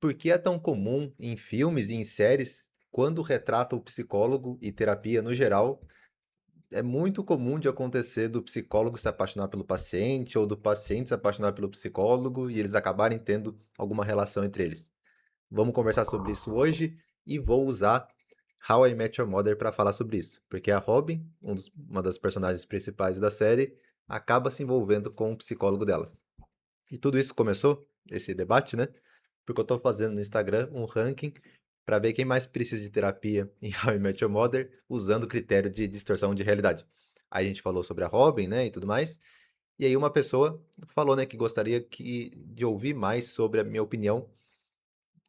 Por que é tão comum em filmes e em séries, quando retrata o psicólogo e terapia no geral, é muito comum de acontecer do psicólogo se apaixonar pelo paciente ou do paciente se apaixonar pelo psicólogo e eles acabarem tendo alguma relação entre eles? Vamos conversar sobre isso hoje e vou usar How I Met Your Mother para falar sobre isso, porque a Robin, uma das personagens principais da série, acaba se envolvendo com o psicólogo dela. E tudo isso começou, esse debate, né? Porque eu estou fazendo no Instagram um ranking para ver quem mais precisa de terapia em How I Met Your Mother, usando o critério de distorção de realidade. Aí a gente falou sobre a Robin, né, e tudo mais. E aí uma pessoa falou, né, que gostaria de ouvir mais sobre a minha opinião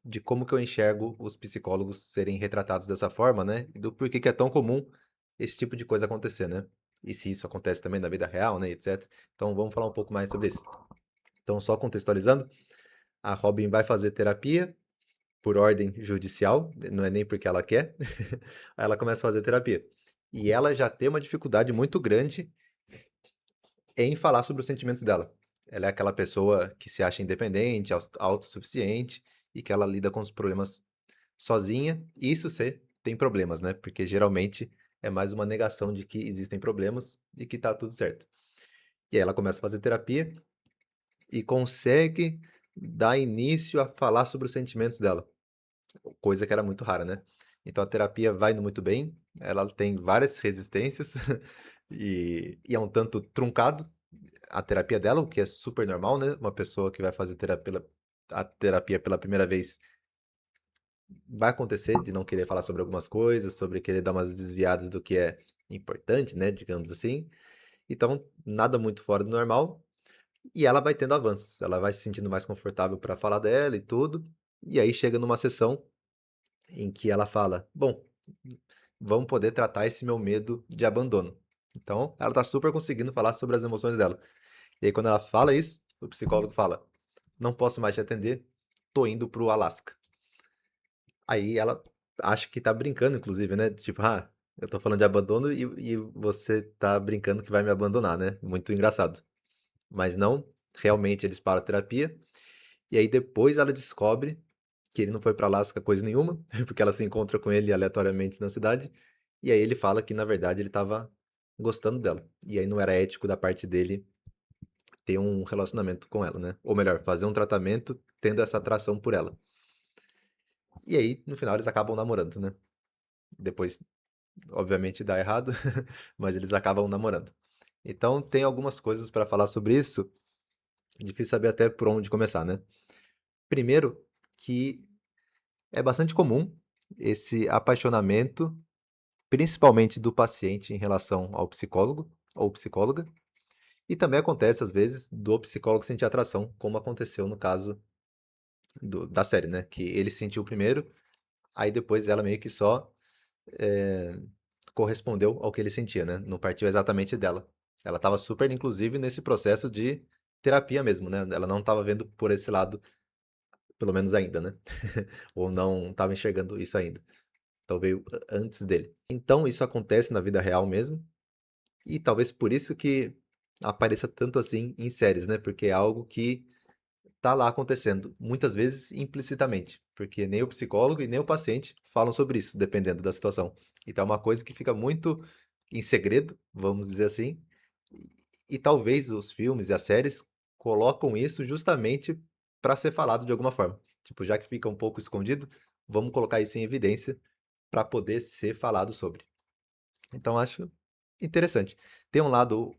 de como que eu enxergo os psicólogos serem retratados dessa forma, né? E do porquê que é tão comum esse tipo de coisa acontecer, né? E se isso acontece também na vida real, né, etc. Então vamos falar um pouco mais sobre isso. Então, só contextualizando, a Robin vai fazer terapia por ordem judicial, não é nem porque ela quer. Aí ela começa a fazer terapia. E ela já tem uma dificuldade muito grande em falar sobre os sentimentos dela. Ela é aquela pessoa que se acha independente, autossuficiente e que ela lida com os problemas sozinha. E isso você tem problemas, né? Porque geralmente é mais uma negação de que existem problemas e que tá tudo certo. E aí ela começa a fazer terapia e consegue dar início a falar sobre os sentimentos dela, coisa que era muito rara, né? Então a terapia vai indo muito bem, ela tem várias resistências e é um tanto truncado a terapia dela, o que é super normal, né? Uma pessoa que vai fazer a terapia pela primeira vez vai acontecer de não querer falar sobre algumas coisas, sobre querer dar umas desviadas do que é importante, né? Digamos assim. Então, nada muito fora do normal. E ela vai tendo avanços, ela vai se sentindo mais confortável para falar dela e tudo. E aí chega numa sessão em que ela fala: Bom, vamos poder tratar esse meu medo de abandono. Então, ela tá super conseguindo falar sobre as emoções dela. E aí, quando ela fala isso, o psicólogo fala: Não posso mais te atender, tô indo pro Alasca. Aí ela acha que tá brincando, inclusive, né? Tipo, eu tô falando de abandono e você tá brincando que vai me abandonar, né? Muito engraçado. Mas não, realmente eles param a terapia. E aí depois ela descobre que ele não foi pra Alasca coisa nenhuma, porque ela se encontra com ele aleatoriamente na cidade. E aí ele fala que na verdade ele tava gostando dela. E aí não era ético da parte dele ter um relacionamento com ela, né? Ou melhor, fazer um tratamento tendo essa atração por ela. E aí, no final, eles acabam namorando, né? Depois, obviamente, dá errado, mas eles acabam namorando. Então, tem algumas coisas para falar sobre isso. Difícil saber até por onde começar, né? Primeiro, que é bastante comum esse apaixonamento, principalmente do paciente em relação ao psicólogo ou psicóloga, e também acontece às vezes do psicólogo sentir atração, como aconteceu no caso da série, né? Que ele sentiu primeiro, aí depois ela meio que só é, correspondeu ao que ele sentia, né? Não partiu exatamente dela. Ela estava super, inclusive, nesse processo de terapia mesmo, né? Ela não estava vendo por esse lado, pelo menos ainda, né? Ou não estava enxergando isso ainda. Então veio antes dele. Então isso acontece na vida real mesmo, e talvez por isso que apareça tanto assim em séries, né? Porque é algo que tá lá acontecendo, muitas vezes implicitamente, porque nem o psicólogo e nem o paciente falam sobre isso, dependendo da situação. Então é uma coisa que fica muito em segredo, vamos dizer assim, e talvez os filmes e as séries colocam isso justamente para ser falado de alguma forma. Tipo, já que fica um pouco escondido, vamos colocar isso em evidência para poder ser falado sobre. Então acho interessante. Tem um lado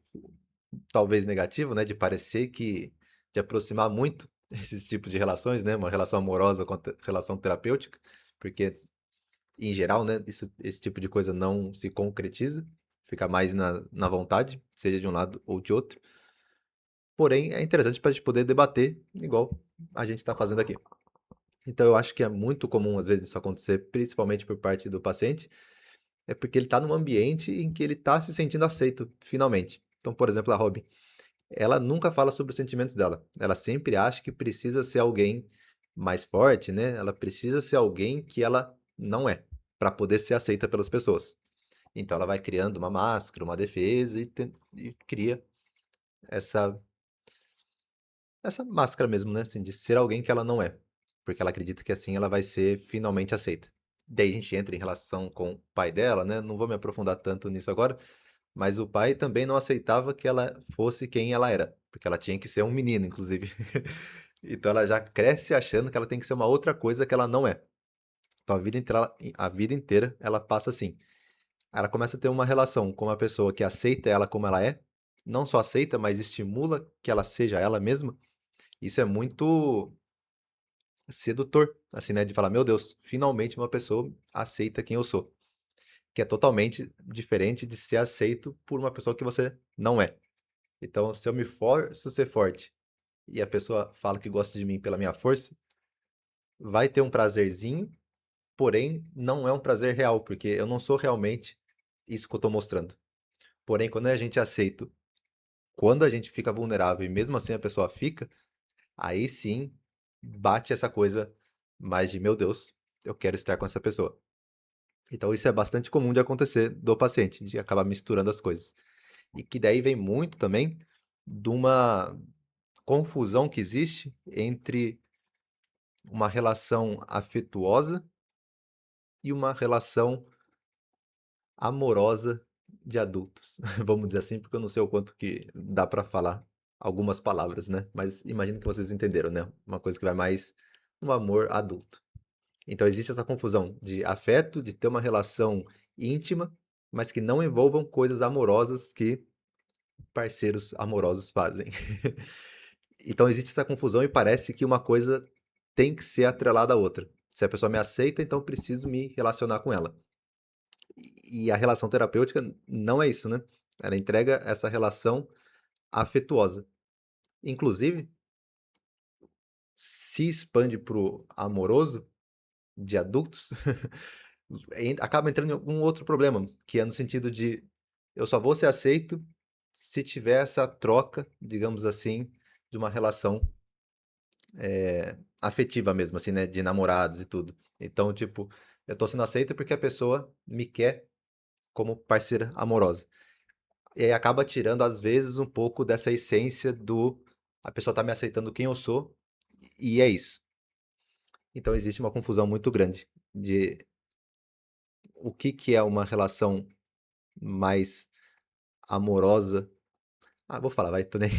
talvez negativo, né, de parecer que de aproximar muito esses tipos de relações, né, uma relação amorosa com a relação terapêutica, porque em geral, né, esse tipo de coisa não se concretiza, fica mais na vontade, seja de um lado ou de outro. Porém, é interessante para a gente poder debater, igual a gente está fazendo aqui. Então, eu acho que é muito comum, às vezes, isso acontecer, principalmente por parte do paciente, é porque ele está num ambiente em que ele está se sentindo aceito, finalmente. Então, por exemplo, a Robin. Ela nunca fala sobre os sentimentos dela. Ela sempre acha que precisa ser alguém mais forte, né? Ela precisa ser alguém que ela não é, para poder ser aceita pelas pessoas. Então ela vai criando uma máscara, uma defesa e cria essa essa máscara mesmo, né? Assim, de ser alguém que ela não é. porque ela acredita que assim ela vai ser finalmente aceita. Daí a gente entra em relação com o pai dela, né? Não vou me aprofundar tanto nisso agora, mas o pai também não aceitava que ela fosse quem ela era, porque ela tinha que ser um menino, inclusive. Então ela já cresce achando que ela tem que ser uma outra coisa que ela não é. Então a vida inteira ela passa assim. Ela começa a ter uma relação com uma pessoa que aceita ela como ela é, não só aceita, mas estimula que ela seja ela mesma. Isso é muito sedutor, assim, né? De falar, meu Deus, finalmente uma pessoa aceita quem eu sou. Que é totalmente diferente de ser aceito por uma pessoa que você não é. Então, se eu me forço a ser forte e a pessoa fala que gosta de mim pela minha força, vai ter um prazerzinho, porém não é um prazer real, porque eu não sou realmente isso que eu tô mostrando. Porém, quando a gente aceita, quando a gente fica vulnerável e mesmo assim a pessoa fica, aí sim bate essa coisa mais de, meu Deus, eu quero estar com essa pessoa. Então isso é bastante comum de acontecer do paciente, de acabar misturando as coisas. E que daí vem muito também de uma confusão que existe entre uma relação afetuosa e uma relação amorosa de adultos. Vamos dizer assim, porque eu não sei o quanto que dá para falar algumas palavras, né? Mas imagino que vocês entenderam, né? Uma coisa que vai mais no amor adulto. Então existe essa confusão de afeto, de ter uma relação íntima, mas que não envolvam coisas amorosas que parceiros amorosos fazem. Então existe essa confusão e parece que uma coisa tem que ser atrelada à outra. Se a pessoa me aceita, então eu preciso me relacionar com ela. E a relação terapêutica não é isso, né? Ela entrega essa relação afetuosa. Inclusive, se expande pro amoroso de adultos, acaba entrando em algum outro problema, que é no sentido de eu só vou ser aceito se tiver essa troca, digamos assim, de uma relação afetiva mesmo, assim, né? De namorados e tudo. Então, tipo, eu tô sendo aceito porque a pessoa me quer como parceira amorosa. E aí acaba tirando, às vezes, um pouco dessa essência do a pessoa tá me aceitando quem eu sou, e é isso. Então existe uma confusão muito grande de o que que é uma relação mais amorosa. Ah, vou falar, vai, tô nem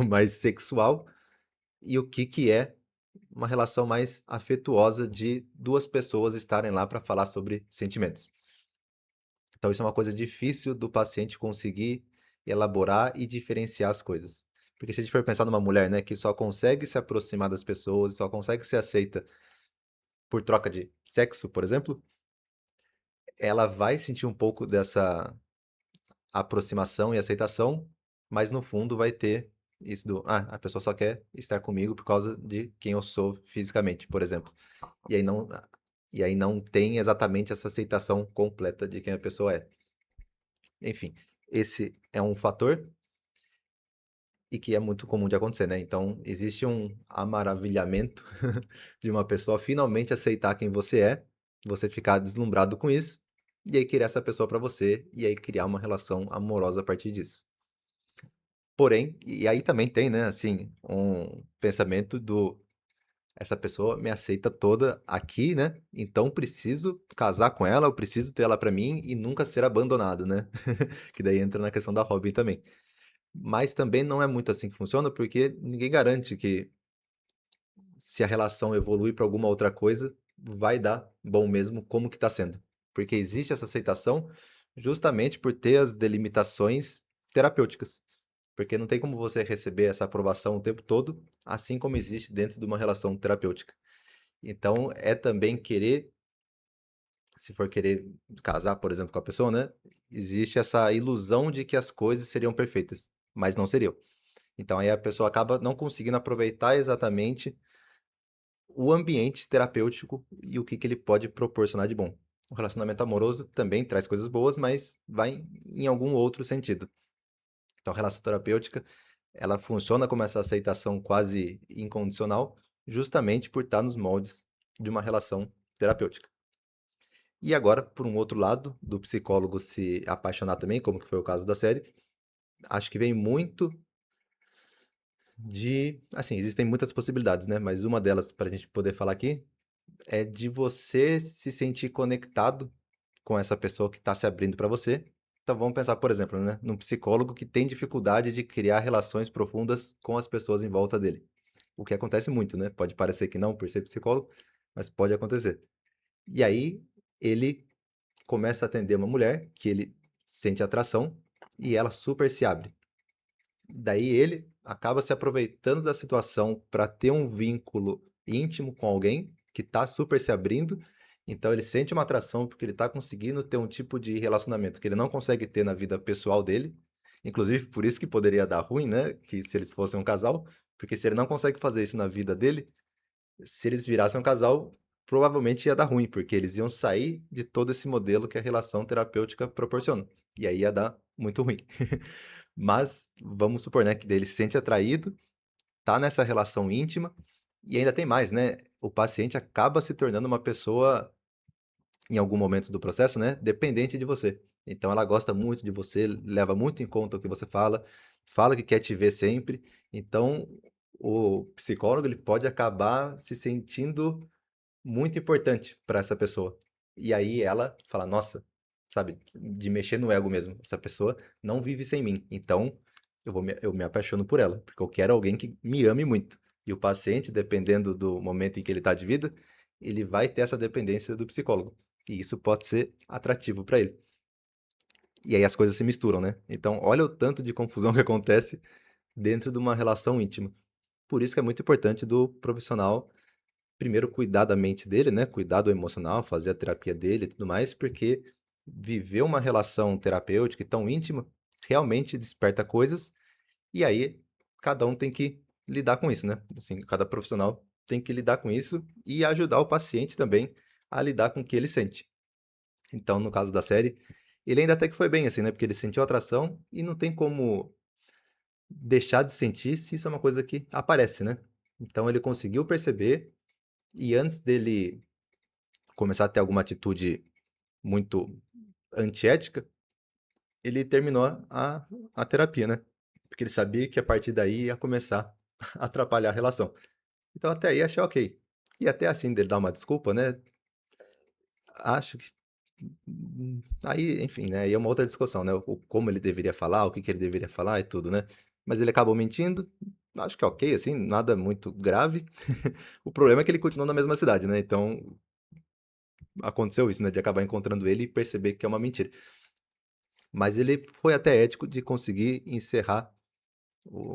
mais sexual, e o que que é uma relação mais afetuosa de duas pessoas estarem lá para falar sobre sentimentos. Então, isso é uma coisa difícil do paciente conseguir elaborar e diferenciar as coisas. Porque se a gente for pensar numa mulher, né, que só consegue se aproximar das pessoas, só consegue ser aceita por troca de sexo, por exemplo, ela vai sentir um pouco dessa aproximação e aceitação, mas no fundo vai ter isso do, a pessoa só quer estar comigo por causa de quem eu sou fisicamente, por exemplo. E aí não, e aí não tem exatamente essa aceitação completa de quem a pessoa é. Enfim, esse é um fator e que é muito comum de acontecer, né? Então, existe um amaravilhamento de uma pessoa finalmente aceitar quem você ficar deslumbrado com isso, e aí querer essa pessoa para você, e aí criar uma relação amorosa a partir disso. Porém, e aí também tem, né, assim, um pensamento do essa pessoa me aceita toda aqui, né? Então preciso casar com ela, eu preciso ter ela para mim e nunca ser abandonado, né? Que daí entra na questão da Robin também. Mas também não é muito assim que funciona, porque ninguém garante que se a relação evoluir para alguma outra coisa, vai dar bom mesmo como que está sendo. Porque existe essa aceitação justamente por ter as delimitações terapêuticas. Porque não tem como você receber essa aprovação o tempo todo, assim como existe dentro de uma relação terapêutica. Então, é também querer, se for querer casar, por exemplo, com a pessoa, né? Existe essa ilusão de que as coisas seriam perfeitas, mas não seriam. Então aí a pessoa acaba não conseguindo aproveitar exatamente o ambiente terapêutico e o que que ele pode proporcionar de bom. O relacionamento amoroso também traz coisas boas, mas vai em algum outro sentido. Então a relação terapêutica, ela funciona como essa aceitação quase incondicional, justamente por estar nos moldes de uma relação terapêutica. E agora, por um outro lado, do psicólogo se apaixonar também, como que foi o caso da série, acho que vem muito Assim, existem muitas possibilidades, né? Mas uma delas, para a gente poder falar aqui, é de você se sentir conectado com essa pessoa que está se abrindo para você. Então vamos pensar, por exemplo, né, num psicólogo que tem dificuldade de criar relações profundas com as pessoas em volta dele. O que acontece muito, né? Pode parecer que não por ser psicólogo, mas pode acontecer. E aí ele começa a atender uma mulher que ele sente atração e ela super se abre. Daí ele acaba se aproveitando da situação para ter um vínculo íntimo com alguém que está super se abrindo. Então ele sente uma atração porque ele está conseguindo ter um tipo de relacionamento que ele não consegue ter na vida pessoal dele. Inclusive, por isso que poderia dar ruim, né? Que se eles fossem um casal, porque se ele não consegue fazer isso na vida dele, se eles virassem um casal, provavelmente ia dar ruim, porque eles iam sair de todo esse modelo que a relação terapêutica proporciona. E aí ia dar muito ruim. Mas vamos supor, né, que ele se sente atraído, tá nessa relação íntima, e ainda tem mais, né? O paciente acaba se tornando uma pessoa, em algum momento do processo, né, dependente de você. Então ela gosta muito de você, leva muito em conta o que você fala, fala que quer te ver sempre. Então o psicólogo ele pode acabar se sentindo muito importante para essa pessoa. E aí ela fala, nossa, sabe, de mexer no ego mesmo. Essa pessoa não vive sem mim. Então eu me apaixono por ela, porque eu quero alguém que me ame muito. E o paciente, dependendo do momento em que ele está de vida, ele vai ter essa dependência do psicólogo. E isso pode ser atrativo para ele. E aí as coisas se misturam, né? Então, olha o tanto de confusão que acontece dentro de uma relação íntima. Por isso que é muito importante do profissional primeiro cuidar da mente dele, né? Cuidar do emocional, fazer a terapia dele e tudo mais, porque viver uma relação terapêutica e tão íntima realmente desperta coisas, e aí cada um tem que lidar com isso, né? Assim, cada profissional tem que lidar com isso e ajudar o paciente também a lidar com o que ele sente. Então, no caso da série, ele ainda até que foi bem assim, né? Porque ele sentiu atração e não tem como deixar de sentir se isso é uma coisa que aparece, né? Então ele conseguiu perceber e antes dele começar a ter alguma atitude muito antiética, ele terminou a terapia, né? Porque ele sabia que a partir daí ia começar a atrapalhar a relação. Então até aí achei ok. E até assim dele dar uma desculpa, né? Acho que. Aí, enfim, né? Aí é uma outra discussão, né? Como ele deveria falar, o que que ele deveria falar e tudo, né? Mas ele acabou mentindo. Acho que é ok, assim, nada muito grave. O problema é que ele continuou na mesma cidade, né? Então aconteceu isso, né? De acabar encontrando ele e perceber que é uma mentira. Mas ele foi até ético de conseguir encerrar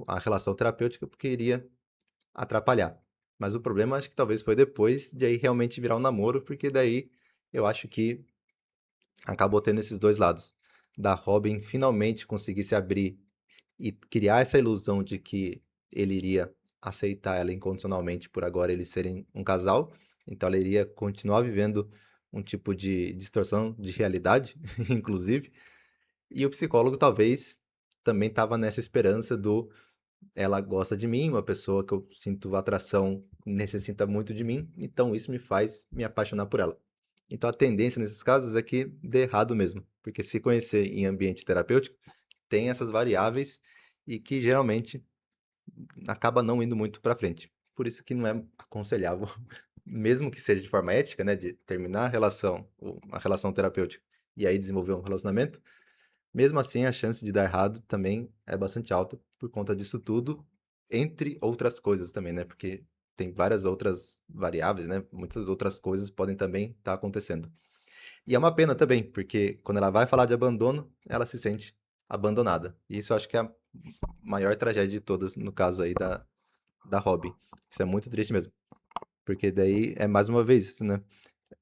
a relação terapêutica porque iria atrapalhar. Mas o problema acho que talvez foi depois de aí realmente virar um namoro, porque daí eu acho que acabou tendo esses dois lados. Da Robin finalmente conseguir se abrir e criar essa ilusão de que ele iria aceitar ela incondicionalmente por agora eles serem um casal. Então ela iria continuar vivendo um tipo de distorção de realidade, inclusive. E o psicólogo talvez também estava nessa esperança do ela gosta de mim, uma pessoa que eu sinto atração necessita muito de mim, então isso me faz me apaixonar por ela. Então a tendência nesses casos é que dê errado mesmo, porque se conhecer em ambiente terapêutico tem essas variáveis e que geralmente acaba não indo muito para frente. Por isso que não é aconselhável, mesmo que seja de forma ética, né, de terminar a relação terapêutica e aí desenvolver um relacionamento, mesmo assim, a chance de dar errado também é bastante alta por conta disso tudo, entre outras coisas também, né? Porque tem várias outras variáveis, né? Muitas outras coisas podem também estar acontecendo. E é uma pena também, porque quando ela vai falar de abandono, ela se sente abandonada. E isso eu acho que é a maior tragédia de todas, no caso aí da Robin. Isso é muito triste mesmo. Porque daí é mais uma vez isso, né?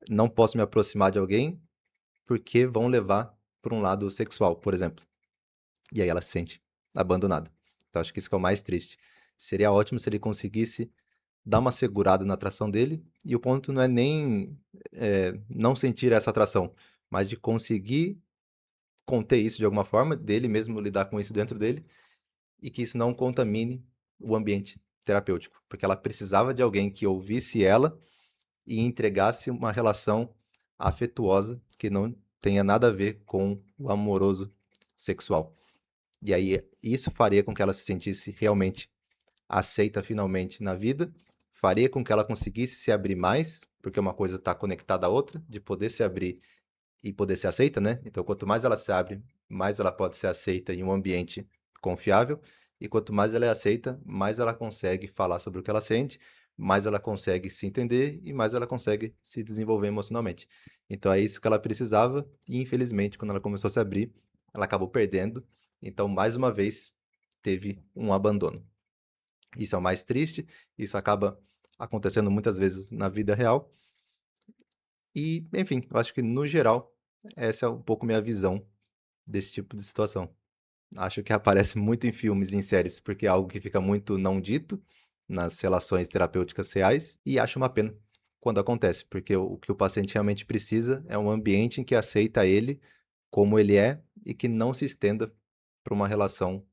Não posso me aproximar de alguém porque vão levar para um lado sexual, por exemplo. E aí ela se sente abandonada. Então acho que isso que é o mais triste. Seria ótimo se ele conseguisse dar uma segurada na atração dele, e o ponto não é nem não sentir essa atração, mas de conseguir conter isso de alguma forma, dele mesmo lidar com isso dentro dele, e que isso não contamine o ambiente terapêutico. Porque ela precisava de alguém que ouvisse ela e entregasse uma relação afetuosa que não tenha nada a ver com o amoroso sexual. E aí isso faria com que ela se sentisse realmente aceita finalmente na vida, faria com que ela conseguisse se abrir mais, porque uma coisa está conectada à outra, de poder se abrir e poder ser aceita, né? Então, quanto mais ela se abre, mais ela pode ser aceita em um ambiente confiável, e quanto mais ela é aceita, mais ela consegue falar sobre o que ela sente, mais ela consegue se entender e mais ela consegue se desenvolver emocionalmente. Então, é isso que ela precisava, e infelizmente, quando ela começou a se abrir, ela acabou perdendo. Então, mais uma vez, teve um abandono. Isso é o mais triste, isso acaba acontecendo muitas vezes na vida real. E, enfim, eu acho que no geral, essa é um pouco minha visão desse tipo de situação. Acho que aparece muito em filmes e em séries, porque é algo que fica muito não dito nas relações terapêuticas reais, e acho uma pena quando acontece, porque o que o paciente realmente precisa é um ambiente em que aceita ele como ele é e que não se estenda para uma relação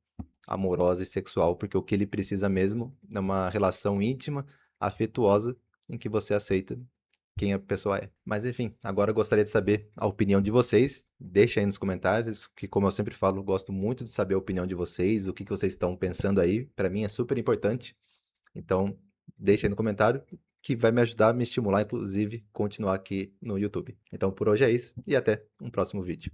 amorosa e sexual, porque o que ele precisa mesmo é uma relação íntima, afetuosa, em que você aceita quem a pessoa é. Mas enfim, agora eu gostaria de saber a opinião de vocês. Deixa aí nos comentários, que como eu sempre falo, eu gosto muito de saber a opinião de vocês, o que que vocês estão pensando aí. Para mim é super importante. Então, deixa aí no comentário, que vai me ajudar, me estimular, inclusive, continuar aqui no YouTube. Então, por hoje é isso e até um próximo vídeo.